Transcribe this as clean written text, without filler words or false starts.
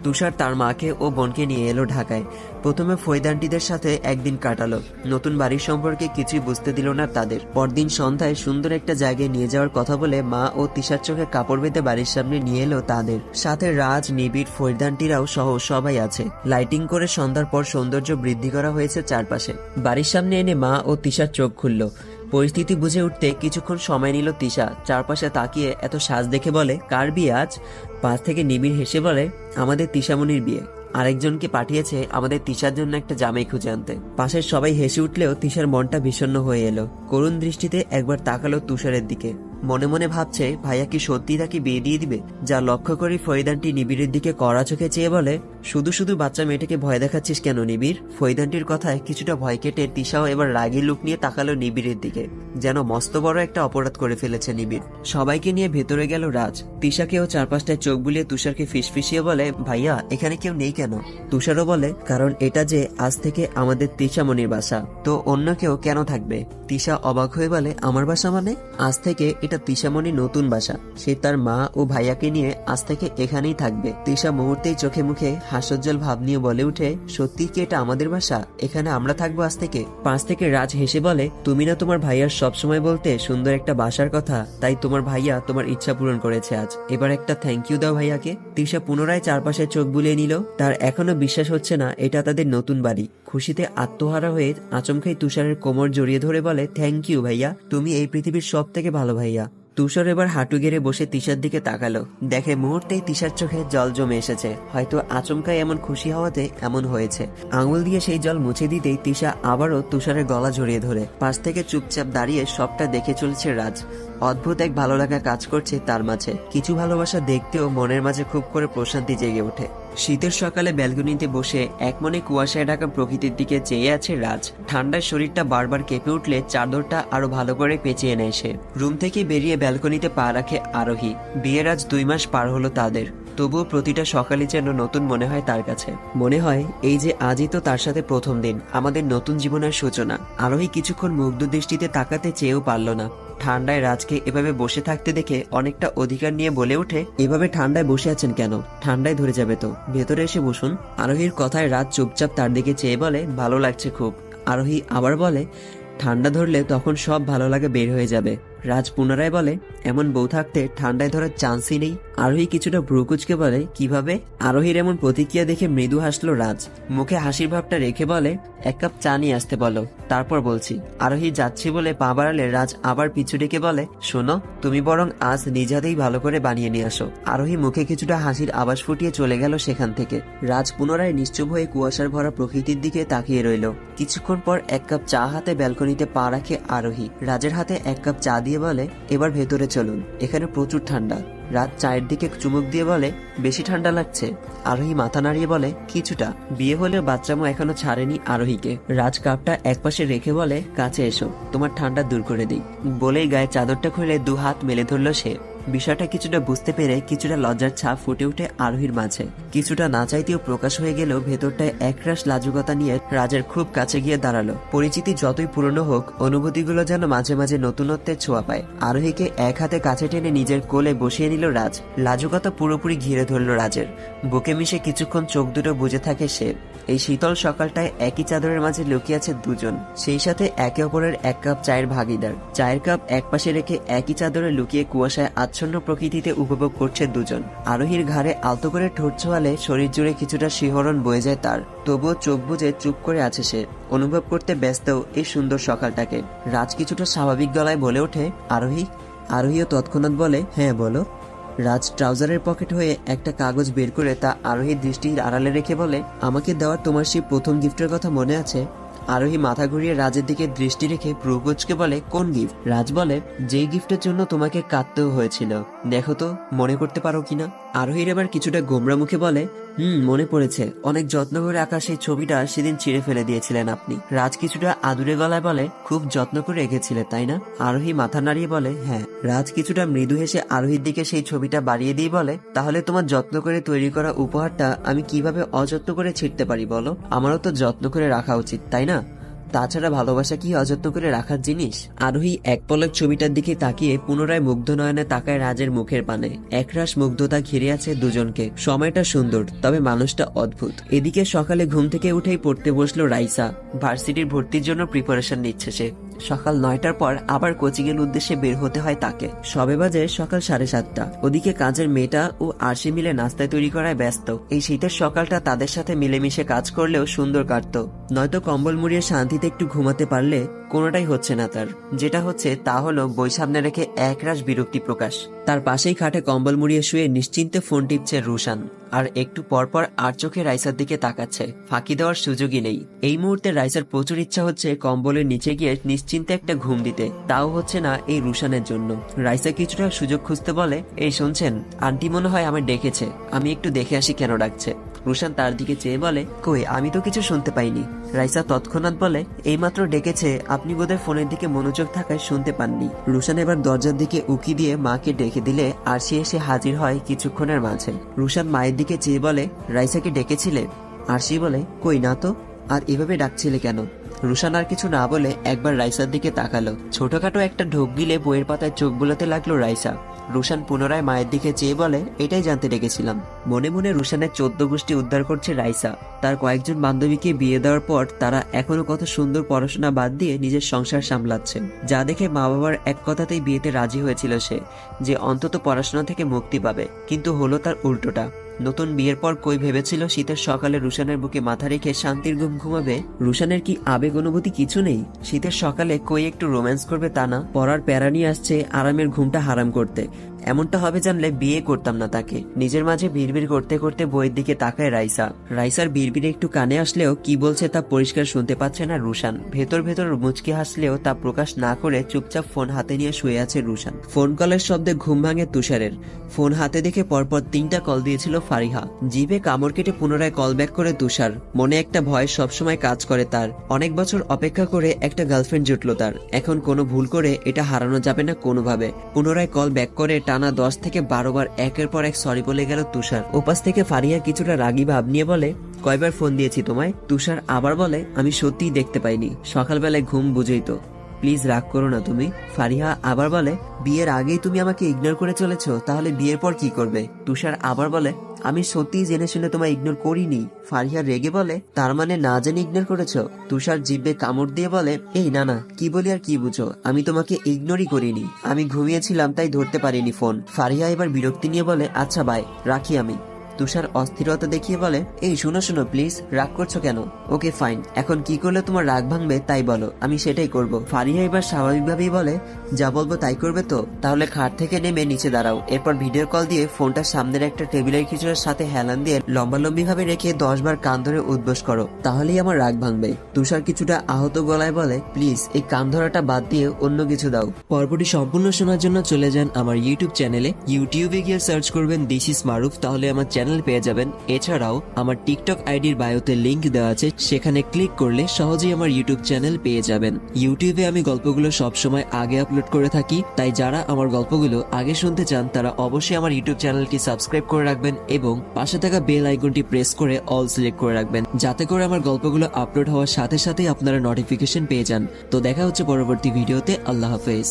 তুষার তার মাকে ও বোনকে নিয়ে এলো ঢাকায়। প্রথমে ফৈদ আন্টিদের সাথে একদিন কাটালো। নতুন বাড়ির সম্পর্কে কিছুই বুঝতে দিল না তাদের। পরদিন সন্ধ্যায় সুন্দর একটা জায়গায় নিয়ে যাওয়ার কথা বলে মা ও তিশার চোখে কাপড় বেঁধে বাড়ির সামনে নিয়ে এলো তাদের। সাথে রাজ, নিবিড়, ফৈদ আন্টিরাও সহ সবাই আছে। লাইটিং করে সন্ধ্যার পর সৌন্দর্য বৃদ্ধি করা হয়েছে চারপাশে। বাড়ির সামনে এনে মা ও তিশার চোখ খুলল। পরিস্থিতি বুঝে উঠতে কিছুক্ষণ সময় নিল তিশা। চারপাশে তাকিয়ে এত সাজ দেখে বলে, কার বিয়ে আজ? পাশ থেকে নিবিড় হেসে বলে, আমাদের তিশামণির বিয়ে। আরেকজনকে পাঠিয়েছে আমাদের তিশার জন্য একটা জামাই খুঁজে আনতে। পাশের সবাই হেসে উঠলেও তিশার মনটা বিষণ্ণ হয়ে এলো। করুণ দৃষ্টিতে একবার তাকালো তুষারের দিকে। মনে মনে ভাবছে, ভাইয়া কি সত্যি তাকে বিয়ে দিয়ে দিবে? যা লক্ষ্য করি ফৈদ আন্টি নিবিড়ের দিকে কড়া চোখে চেয়ে বলে, শুধু শুধু বাচ্চা মেয়েটাকে ভয় দেখাচ্ছিস কেন নিবিড়? ফৈদ আন্টির কথায় কিছুটা ভয় কেটে তিশাও এবার রাগী লুক নিয়ে তাকালো নিবিড়ের দিকে, যেন মস্ত বড় একটা অপরাধ করে ফেলেছে নিবিড়। সবাইকে নিয়ে ভেতরে গেল রাজ। তিশাকেও চারপাশটায় চোখ বুলিয়ে তুষারকে ফিসফিসিয়ে বলে, ভাইয়া এখানে কেউ নেই কেন? তুষারও বলে, কারণ এটা যে আজ থেকে আমাদের তিশামণির বাসা, তো অন্য কেউ কেন থাকবে? তিশা অবাক হয়ে বলে, আমার বাসা মানে? আজ থেকে এটা তিশামণির নতুন বাসা। সে তার মা ও ভাইয়াকে নিয়ে আজ থেকে এখানেই থাকবে। তিশা মুহূর্তেই চোখে মুখে হাস্যোজ্জ্বল ভাব নিয়ে বলে উঠে, সত্যি কি এটা আমাদের বাসা? এখানে আমরা থাকবো আজ থেকে? পাশ থেকে রাজ হেসে বলে, তুমি না তোমার ভাইয়ার সবসময় বলতে সুন্দর একটা বাসার কথা, তাই তোমার ভাইয়া তোমার ইচ্ছা পূরণ করেছে আজ। এবার একটা থ্যাংক ইউ দাও ভাইয়াকে। তিশা পুনরায় চারপাশে চোখ বুলিয়ে নিল। তার এখনো বিশ্বাস হচ্ছে না এটা তাদের নতুন বাড়ি। খুশিতে আত্মহারা হয়ে আচমকাই তুষারের কোমর জড়িয়ে ধরে বলে, থ্যাংক ইউ ভাইয়া, তুমি এই পৃথিবীর সব থেকে ভালো ভাইয়া। তুষার এবার হাঁটু গেড়ে বসে তিশার দিকে তাকালো। দেখে মুহূর্তেই তিশার চোখে জল জমে এসেছে। হয়তো আচমকাই এমন খুশি হওয়াতে এমন হয়েছে। আঙুল দিয়ে সেই জল মুছে দিতেই তিশা আবারও তুষারের গলা জড়িয়ে ধরে পাশ থেকে চুপচাপ দাঁড়িয়ে সবটা দেখে চলছে রাজ। অদ্ভুত এক ভালো লাগা কাজ করছে তার মাঝে। কিছু ভালোবাসা দেখতেও মনের মাঝে খুব করে প্রশান্তি জেগে ওঠে। শীতের সকালে ব্যালকনিতে বসে একমনে কুয়াশায় ঢাকা প্রকৃতির দিকে চেয়ে আছে রাজ। ঠান্ডায় শরীরটা বারবার কেঁপে উঠলে চাদরটা আরো ভালো করে পেঁচিয়ে নেয় সে। রুম থেকে বেরিয়ে ব্যালকনিতে পা রাখে আরোহী। বিয়ের আজ 2 মাস পার হলো তাদের। তবুও প্রতিটা সকালই যেন নতুন মনে হয় তার কাছে। মনে হয় এই যে আজই তো তার সাথে প্রথম দিন, আমাদের নতুন জীবনের সূচনা। আরোহী কিছুক্ষণ মুগ্ধ দৃষ্টিতে তাকাতে চেয়েও পারল না। ঠান্ডায় রাজকে এভাবে বসে থাকতে দেখে অনেকটা অধিকার নিয়ে বলে ওঠে, এভাবে ঠান্ডায় বসে আছেন কেন? ঠান্ডায় ধরে যাবে তো, ভেতরে এসে বসুন। আরোহীর কথায় রাজ চুপচাপ তার দিকে চেয়ে বলে, ভালো লাগছে খুব। আরোহী আবার বলে, ঠান্ডা ধরলে তখন সব ভালো লাগে বের হয়ে যাবে। রাজ পুনরায় বলে, এমন বউ থাকতে ঠান্ডায় ধরার চান্সই নেই। আরোহী কিছুটা ভ্রুকুচকে বলে, কিভাবে? আরোহীর এমন প্রতিক্রিয়া দেখে মৃদু হাসলো রাজ। মুখে হাসির ভাবটা রেখে বলে, 1 কাপ চা নিয়ে আসতে বলো, তারপর বলছি। আরোহী যাচ্ছি বলে পা বাড়ালে রাজ আবার পিছু ডেকে বলে, শোনো, তুমি বরং আজ নিজ হাতেই ভালো করে বানিয়ে নিয়ে আসো। আরোহী মুখে কিছুটা হাসির আভাস ফুটিয়ে চলে গেল সেখান থেকে। রাজ পুনরায় নিশ্চুপ হয়ে কুয়াশার ভরা প্রকৃতির দিকে তাকিয়ে রইল। কিছুক্ষণ পর 1 কাপ চা হাতে ব্যালকনিতে পা রাখে আরোহী। রাজের হাতে 1 কাপ চা দিয়ে বলে, এবার ভেতরে চলুন, এখানে প্রচুর ঠান্ডা। রাত চায়ের দিকে চুমুক দিয়ে বলে, বেশি ঠান্ডা লাগছে? আরোহী মাথা নাড়িয়ে বলে, কিছুটা। বিয়ে হলেও বাচ্চামো এখনো ছাড়েনি আরোহীকে। রাজ কাপটা একপাশে রেখে বলে, কাছে এসো, তোমার ঠান্ডা দূর করে দিই। বলেই গায়ে চাদরটা খুলে 2 হাত মেলে ধরল সে। বিষয়টা কিছুটা বুঝতে পেরে কিছুটা লজ্জার ছাপ ফুটে উঠে আরোহীর মাঝে। কিছুটা না চাইতেও প্রকাশ হয়ে গেলেও ভেতরটায় একরাশ লাজুকতা নিয়ে রাজের খুব কাছে গিয়ে দাঁড়ালো। পরিচিতি যতই পুরনো হোক, অনুভূতিগুলো যেন মাঝে মাঝে নতুনত্বের ছোঁয়া পায়। আরোহীকে এক হাতে কাছে টেনে নিজের কোলে বসিয়ে নিল রাজ। লাজুকতা পুরোপুরি ঘিরে ধরল রাজের। বুকে মিশে কিছুক্ষণ চোখ দুটো বুজে থাকে সে। এই শীতল সকালটায় একই চাদরের মাঝে লুকিয়ে আছে দুজন, সেই সাথে একে অপরের 1 কাপ চায়ের ভাগিদার। চায়ের কাপ একপাশে রেখে একই চাদরে লুকিয়ে কুয়াশায় আচ্ছন্ন প্রকৃতিতে উপভোগ করছে দুজন। আরোহীর ঘাড়ে আলতো করে ঠোঁট ছোঁয়ালে শরীর জুড়ে কিছুটা শিহরণ বয়ে যায় তার। তবুও চোখ বুজে চুপ করে আছে সে, অনুভব করতে ব্যস্ত এই সুন্দর সকালটাকে। রাজ কিছুটা স্বাভাবিক গলায় বলে ওঠে, আরোহী। আরোহীও তৎক্ষণাৎ বলে, হ্যাঁ বলো। রাজ ট্রাউজারের পকেট হয়ে একটা কাগজ বের করে তা আরোহীর দৃষ্টির আড়ালে রেখে বলে, আমাকে দেওয়ার তোমার সেই প্রথম গিফটের কথা মনে আছে? আরোহী মাথা ঘুরিয়ে রাজের দিকে দৃষ্টি রেখে ভ্রুকুচকে বলে, কোন গিফট? রাজ বলে, যেই গিফটের জন্য তোমাকে কাঁদতেও হয়েছিল, দেখো তো মনে করতে পারো কিনা। আরোহীর এবার কিছুটা গোমরা মুখে বলে, মনে পড়েছে, অনেক যত্ন করে আঁকা সেই ছবিটা সেদিন ছিঁড়ে ফেলে দিয়েছিলেন আপনি। রাজ কিছুটা আদুরে গলায় বলে, খুব যত্ন করে এঁকেছিলে তাই না? আরোহী মাথা নাড়িয়ে বলে, হ্যাঁ। রাজ কিছুটা মৃদু হেসে আরোহীর দিকে সেই ছবিটা বাড়িয়ে দিয়ে বলে, তাহলে তোমার যত্ন করে তৈরি করা উপহারটা আমি কিভাবে অযত্ন করে ছিঁড়তে পারি বলো? আমারও তো যত্ন করে রাখা উচিত তাই না? তাছাড়া ভালোবাসা কি অযত্ন করে রাখার জিনিস? আরোহী এক পলক ছবিটার দিকে তাকিয়ে পুনরায় মুগ্ধ নয়নে তাকায় রাজের মুখের পানে। একরাশ মুগ্ধতা ঘিরে আছে দুজনকে। সময়টা সুন্দর, তবে মানুষটা অদ্ভুত। এদিকে সকালে ঘুম থেকে উঠেই পড়তে বসলো রাইসা। ভার্সিটির ভর্তির জন্য প্রিপারেশন নিচ্ছে সে। সকাল 9টার পর আবার কোচিং এর উদ্দেশ্যে বের হতে হয় তাকে। সবে বাজে সকাল 7:30। ওদিকে কাজের মেয়েটা ও আরশি মিলে নাস্তায় তৈরি করায় ব্যস্ত। এই শীতের সকালটা তাদের সাথে মিলেমিশে কাজ করলেও সুন্দর কাটতো। নয়তো কম্বল মুড়িয়ে শান্তিতে একটু ঘুমাতে পারলে কোনোটাই হচ্ছে না তার। যেটা হচ্ছে তা হলো বই সামনে রেখে একরাশ বিরক্তি প্রকাশ। তার পাশেই খাটে কম্বল মুড়িয়ে শুয়ে নিশ্চিন্তে ফোন টিপছে রুশান। আর একটু পরপর আর চোখে রাইসার দিকে তাকাচ্ছে। ফাঁকি দেওয়ার সুযোগই নেই। এই মুহূর্তে রাইসার প্রচুর ইচ্ছা হচ্ছে কম্বলের নিচে গিয়ে নিশ্চিন্তে একটা ঘুম দিতে, তাও হচ্ছে না এই রুশানের জন্য। রাইসা কিছুটা সুযোগ খুঁজতে বলে, এই শুনছেন, আন্টি মনে হয় আমায় ডেকেছে, আমি একটু দেখে আসি কেন ডাকছে। রুশান তার দিকে চেয়ে বলে, কই, আমি তো কিছু শুনতে পাইনি। রাইসা তৎক্ষণাৎ বলে, এইমাত্র ডেকেছে, আপনি বোধহয় ফোনের দিকে মনোযোগ থাকায় শুনতে পাননি। রুশান এবার দরজার দিকে উকি দিয়ে মাকে ডেকে দিলে আরশি এসে হাজির হয় কিছুক্ষণের মাঝে। রুশান মায়ের দিকে চেয়ে বলে, রাইসাকে ডেকেছিলে? আরশি বলে, কই না তো। আর এভাবে ডাকছিলে কেন? রুশান আর কিছু না বলে একবার রাইসার দিকে তাকালো। ছোটখাটো একটা ঢোক গিলে বইয়ের পাতায় চোখ বুলাতে লাগলো রাইসা। রুশান পুনরায় মায়ের দিকে চেয়ে বলে, এটাই জানতে ডেকেছিলাম। মনে মনে রুশানের 14 গোষ্ঠী উদ্ধার করছে রাইসা। তার কয়েকজন বান্ধবীকে বিয়ে দেওয়ার পর তারা এখনো কত সুন্দর পড়াশোনা বাদ দিয়ে নিজের সংসার সামলাচ্ছে, যা দেখে মা বাবার এক কথাতেই বিয়েতে রাজি হয়েছিল সে, যে অন্তত পড়াশোনা থেকে মুক্তি পাবে। কিন্তু হলো তার উল্টোটা। নতুন বিয়ের পর কই ভেবেছিল শীতের সকালে রুশানের বুকে মাথা রেখে শান্তির ঘুম ঘুমাবে? রুশানের কি আবেগ অনুভূতি কিছু নেই? শীতের সকালে কই একটু রোম্যান্স করবে তা না, পড়ার প্যারা নিয়ে আসছে আরামের ঘুমটা হারাম করতে। এমনটা হবে জানলে বিয়ে করতাম না তাকে। নিজের মাঝে বিড়বিড় করতে করতে বইয়ের দিকে তাকায় রাইসা। রাইসার বিড়বিড়ে একটু কানে আসলেও কি বলছে তা পরিষ্কার শুনতে পাচ্ছে না রুশান। ভেতর ভেতর মুচকি হাসলেও তা প্রকাশ না করে চুপচাপ ফোন হাতে নিয়ে শুয়ে আছে রুশান। ফোন কলের শব্দে ঘুম ভাঙে তুষারের। ফোন হাতে দেখে পরপর 3টা কল দিয়েছিল ফারিহা। জিভে কামড় কেটে পুনরায় কল ব্যাক করে তুষার। মনে একটা ভয় সবসময় কাজ করে তার। অনেক বছর অপেক্ষা করে একটা গার্লফ্রেন্ড জুটলো তার, এখন কোনো ভুল করে এটা হারানো যাবে না কোনোভাবে। পুনরায় কল ব্যাক করে টানা 10 থেকে 12 বার একের পর এক সরি বলে গেল তুষার। ওপাশ থেকে ফারিহা কিছুটা রাগী ভাব নিয়ে বলে, কয়বার ফোন দিয়েছি তোমায়? তুষার আবার বলে, আমি সত্যিই দেখতে পাইনি, সকালবেলায় ঘুম বুঝেই তো, প্লিজ রাগ করো না তুমি। ফারিহা আবার বলে, বিয়ের আগেই তুমি আমাকে ইগনোর করে চলেছো, তাহলে বিয়ের পর কি করবে? তুষার আবার বলে, আমি সত্যিই জেনে শুনে তোমায় ইগনোর করিনি। ফারিহা রেগে বলে, তার মানে না জেনে ইগনোর করেছো? তুষার জিভে কামড় দিয়ে বলে, এই না না, কি বলি আর কি বুঝো, আমি তোমাকে ইগনোরই করিনি, আমি ঘুমিয়েছিলাম তাই ধরতে পারিনি ফোন। ফারিহা এবার বিরক্তি নিয়ে বলে, আচ্ছা বাই, রাখি আমি। তুষার অস্থিরতা দেখিয়ে বলে, এই শোনো শোনো প্লিজ, রাগ করছো কেন? ওকে ফাইন, এখন কি করলে তোমার রাগ ভাঙবে তাই বলো, আমি সেটাই করব। ফারিহা এবার স্বাভাবিকভাবেই বলে, যা বলবো তাই করবে তো? তাহলে খাট থেকে নেমে নিচে দাঁড়াও। এরপর ভিডিও কল দিয়ে ফোনটা সামনের একটা টেবিলের কিছুটার সাথে হেলান দিয়ে লম্বালম্বি ভাবে রেখে 10 বার কান ধরে উদ্বোস করো, তাহলেই আমার রাগ ভাঙবে। তুষার কিছুটা আহত গলায় বলে, প্লিজ এই কান ধরাটা বাদ দিয়ে অন্য কিছু দাও। পর্বটি সম্পূর্ণ শোনার জন্য চলে যান আমার ইউটিউব চ্যানেলে। ইউটিউবে গিয়ে সার্চ করবেন দিস ইজ মারুফ, তাহলে আমার চ্যানেল পেয়ে যাবেন। এছাড়াও আমার টিকটক আইডির বায়োতে লিংক দেওয়া আছে, সেখানে ক্লিক করলে সহজেই আমার ইউটিউব চ্যানেল পেয়ে যাবেন। ইউটিউবে আমি গল্পগুলো সবসময় আগে আপলোড করে থাকি, তাই যারা আমার গল্পগুলো আগে শুনতে চান তারা অবশ্যই আমার ইউটিউব চ্যানেলটি সাবস্ক্রাইব করে রাখবেন এবং পাশে থাকা বেল আইকনটি প্রেস করে অল সিলেক্ট করে রাখবেন, যাতে করে আমার গল্পগুলো আপলোড হওয়ার সাথে সাথেই আপনারা নোটিফিকেশন পেয়ে যান। তো দেখা হচ্ছে পরবর্তী ভিডিওতে। আল্লাহ হাফেজ।